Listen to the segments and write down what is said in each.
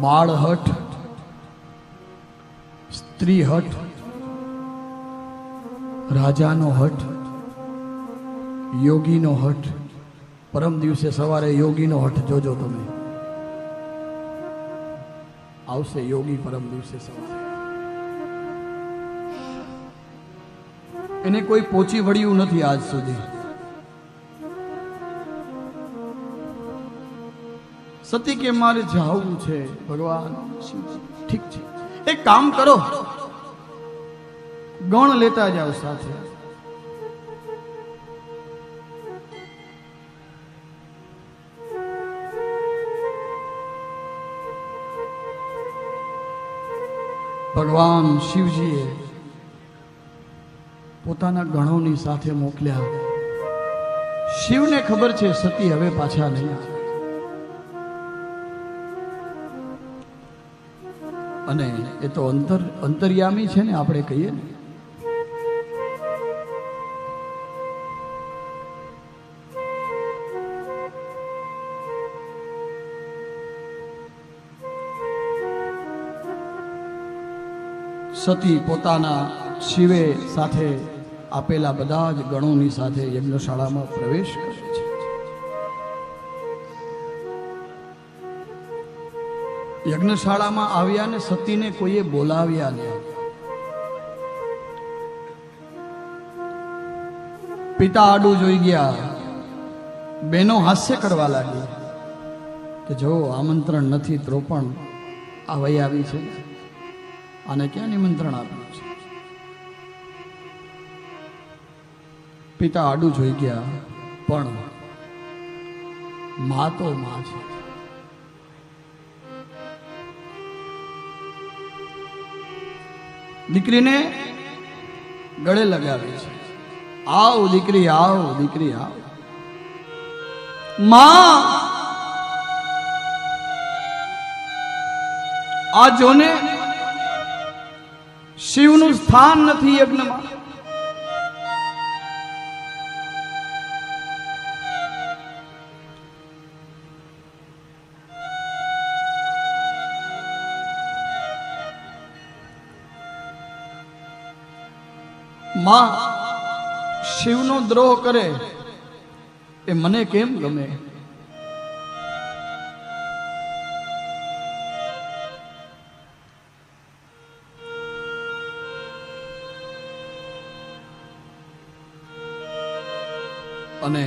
બાળ હઠ, સ્ત્રી હઠ, રાજાનો હઠ, યોગીનો હઠ. પરમ દિવસે સવારે યોગીનો હઠ જોજો તમે, આવશે યોગી પરમ દિવસે સવારે. એને કોઈ પહોંચી વળ્યું નથી આજ સુધી. સતી કે મારે જાવું છે. ભગવાન ઠીક છે, એક કામ કરો, ગણ લેતા જાઓ સાથે. ભગવાન શિવજીએ પોતાના ગણોની સાથે મોકલ્યા. શિવને ખબર છે સતી હવે પાછા નહીં આવે, અને એ તો અંતર્યામી છે ને, આપણે કહીએ ને. સતી પોતાના શિવે સાથે આપેલા બધા જ ગણોની સાથે યજ્ઞશાળામાં પ્રવેશ કરે છે. યજ્ઞશાળામાં આવ્યા ને સતીને કોઈએ બોલાવ્યા નહીં. પિતા આડું જોઈ ગયા, બહેનો હાસ્ય કરવા લાગી કે જો આમંત્રણ નથી તો પણ આ વહી આવી છે, આને ક્યાં નિમંત્રણ આપ્યું છે. પિતા આડું જોઈ ગયા, પણ મા તો મા છે. દીકરીને ગળે લગાવે છે, આવ દીકરી આવ, દીકરી આવ. માં આ જોને, શિવનું સ્થાન નથી યજ્ઞમાં. માં શિવનો દ્રોહ કરે એ મને કેમ ગમે? અને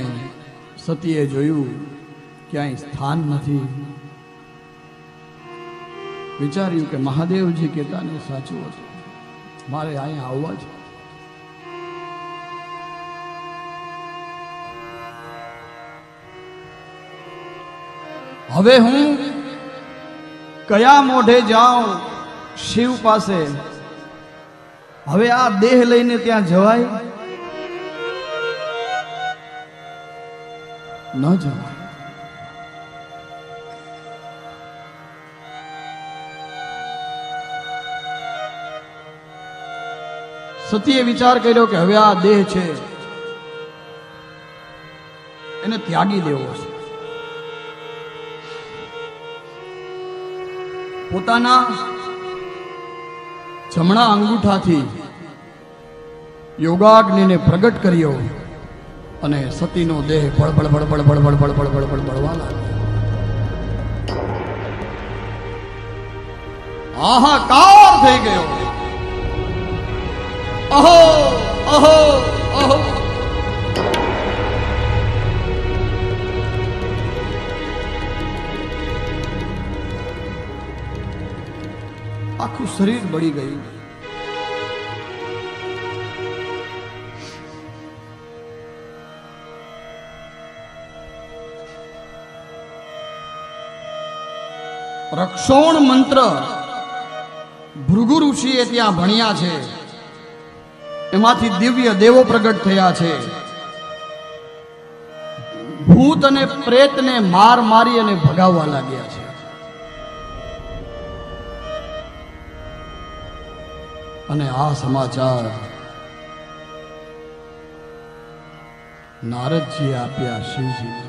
સતીએ જોયું ક્યાંય સ્થાન નથી. વિચાર્યું કે મહાદેવજી કહેતા ને સાચું હતું, મારે અહીંયા આવવા છે. હવે હું કયા મોઢે જાઉં શિવ પાસે? હવે આ દેહ લઈને ત્યાં જવાય? ન જવાય. સતીએ વિચાર કર્યો કે હવે આ દેહ છે એને ત્યાગી દેવો છે. પોતાના જમણા અંગૂઠાથી યોગાગ્નિને પ્રગટ કર્યો અને સતીનો દેહ બળબળ બળબળ બળબળ બળબળ બળબળ બળવા લાગ્યો. હાહાકાર થઈ ગયો. અહો અહો અહો. આખું શરીર બળી ગયું. રક્ષોણ મંત્ર ભૃગુ ઋષિએ ત્યાં ભણ્યા છે, એમાંથી દિવ્ય દેવો પ્રગટ થયા છે. ભૂત અને પ્રેતને માર મારી અને ભગાવવા લાગ્યા છે. અને આ સમાચાર નારદજીએ આપ્યા શિવજી.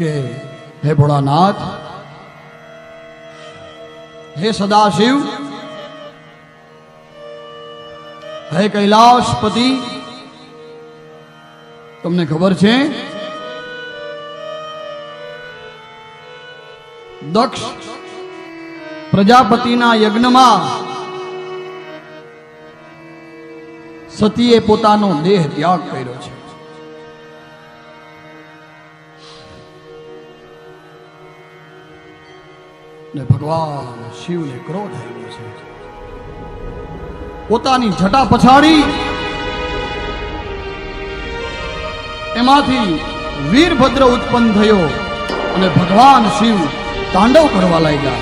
કે હે ભોળાનાથ, હે સદાશિવ, હે કૈલાશપતિ, તમને ખબર છે દક્ષ પ્રજાપતિના યજ્ઞમાં સતીએ પોતાનો દેહ ત્યાગ કર્યો છે. ને ભગવાન શિવને ક્રોધ આવ્યો છે. પોતાની જટા પછાડી એમાંથી વીરભદ્ર ઉત્પન્ન થયો અને ભગવાન શિવ તાંડવ કરવા લાગ્યા.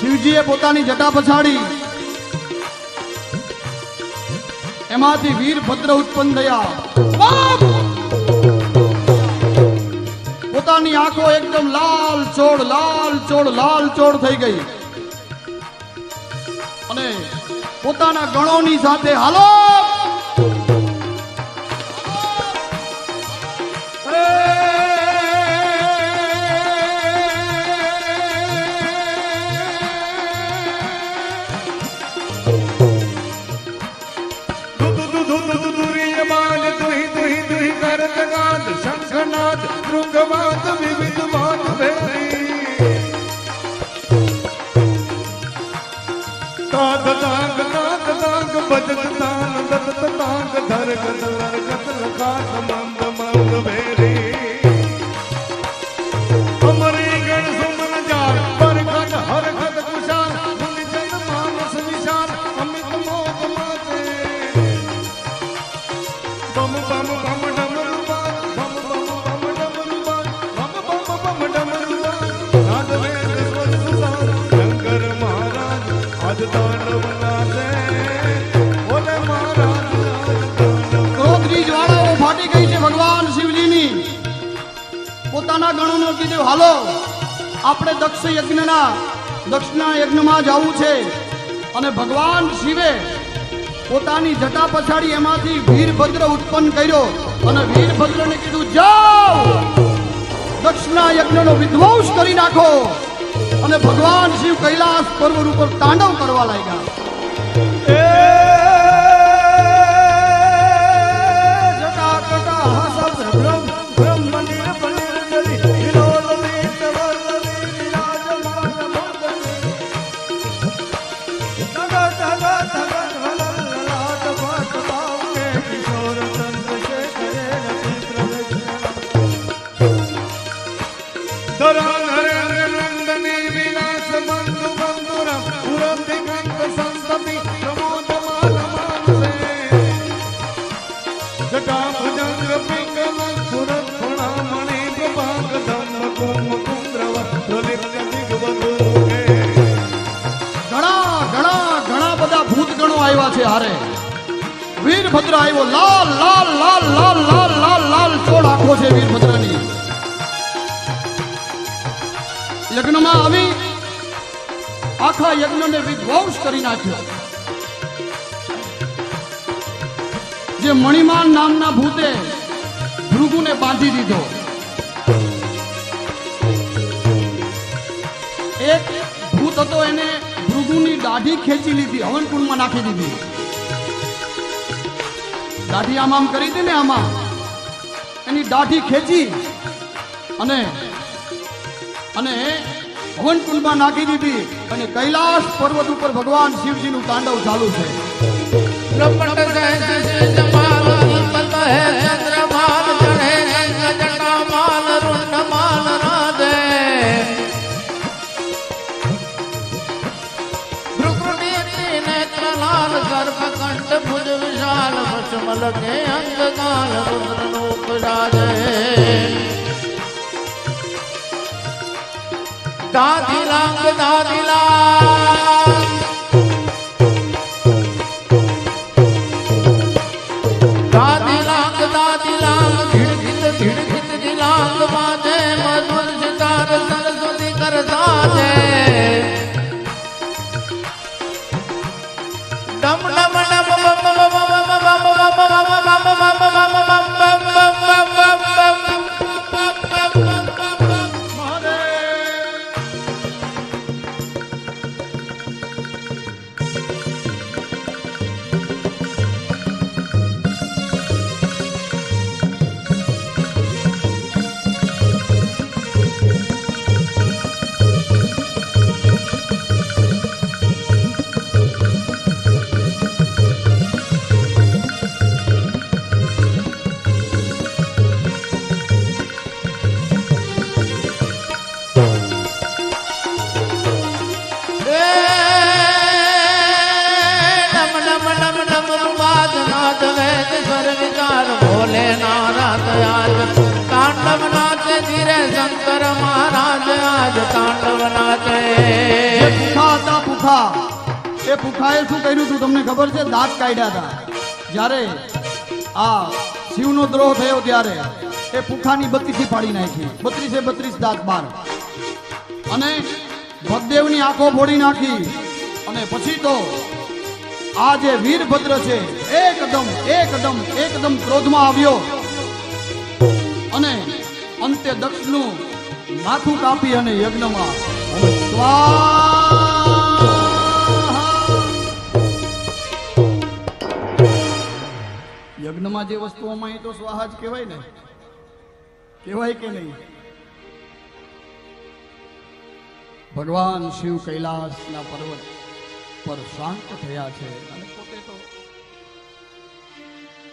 શિવજીએ પોતાની જટા પછાડી એમાંથી વીરભદ્ર ઉત્પન્ન થયા. પોતાની આંખો એકદમ લાલ ચોળ થઈ ગઈ અને પોતાના ગણોની સાથે હાલો પોતાના ગણોનો કીધું હાલો આપણે દક્ષના યજ્ઞમાં જવું છે. અને ભગવાન શિવે પોતાની જટા પછાડી એમાંથી વીરભદ્ર ઉત્પન્ન કર્યો અને વીરભદ્રને કીધું જાઓ દક્ષના યજ્ઞનો વિધ્વંસ કરી નાખો. અને ભગવાન શિવ કૈલાસ પર્વત ઉપર તાંડવ કરવા લાગ્યા. ઘણા છે હારે વીરભદ્ર આવ્યો લાલ લાલ લાલ લાલ લાલ લાલ લાલ ચોળ આંખો છે વીરભદ્રની યજ્ઞમાં આવી આખા યજ્ઞને વિધ્વંસ કરી નાખ્યો જે મણિમાન નામના ભૂતે ભૃગુને બાંધી દીધો એક ભૂત હતો એને ભૃગુની દાઢી ખેંચી લીધી હવનકુંડમાં નાખી દીધી દાઢી આમ કરી હતી ને આમાં એની દાઢી ખેંચી અને હવનકુંડમાં નાખી દીધી અને કૈલાસ પર્વત ઉપર ભગવાન શિવજીનું તાંડવ ચાલુ છે ભુજ વિશાલ પશ્ચમલ કે અંગકાલ રુદ્ર રૂપ રાજે દાદીલાંગ દાદીલાંગ દાદીલાંગ દાદીલાંગ ધીડખિત દિલાંગ બાજે મધુર સિતાર સરસ્વતી કર સાજે ડમ ડમ ભોલે નારાજ આજ તાંડવ નાચે ધીરે શંકર મહારાજ આજ તાંડવ નાચે ભૂખા હતા ભૂખા એ ભૂખાએ શું કર્યું હતું તમને ખબર છે દાંત કાઢ્યા હતા જ્યારે આ શિવનો દ્રોહ થયો ત્યારે એ ભૂખાની 32 ફાડી નાખી 32 દાંત બાર અને ભગદેવની આંખો ફોડી નાખી અને પછી તો આ જે વીરભદ્ર છે એકદમ ક્રોધમાં આવ્યો અને અંતે દક્ષનું માથું કાપી અને યજ્ઞમાં યજ્ઞમાં જે વસ્તુઓમાં એ તો સ્વાહા જ કહેવાય ને કહેવાય કે નહીં ભગવાન શિવ કૈલાસના પર્વત પર શાંત થયા છે અને પોતે તો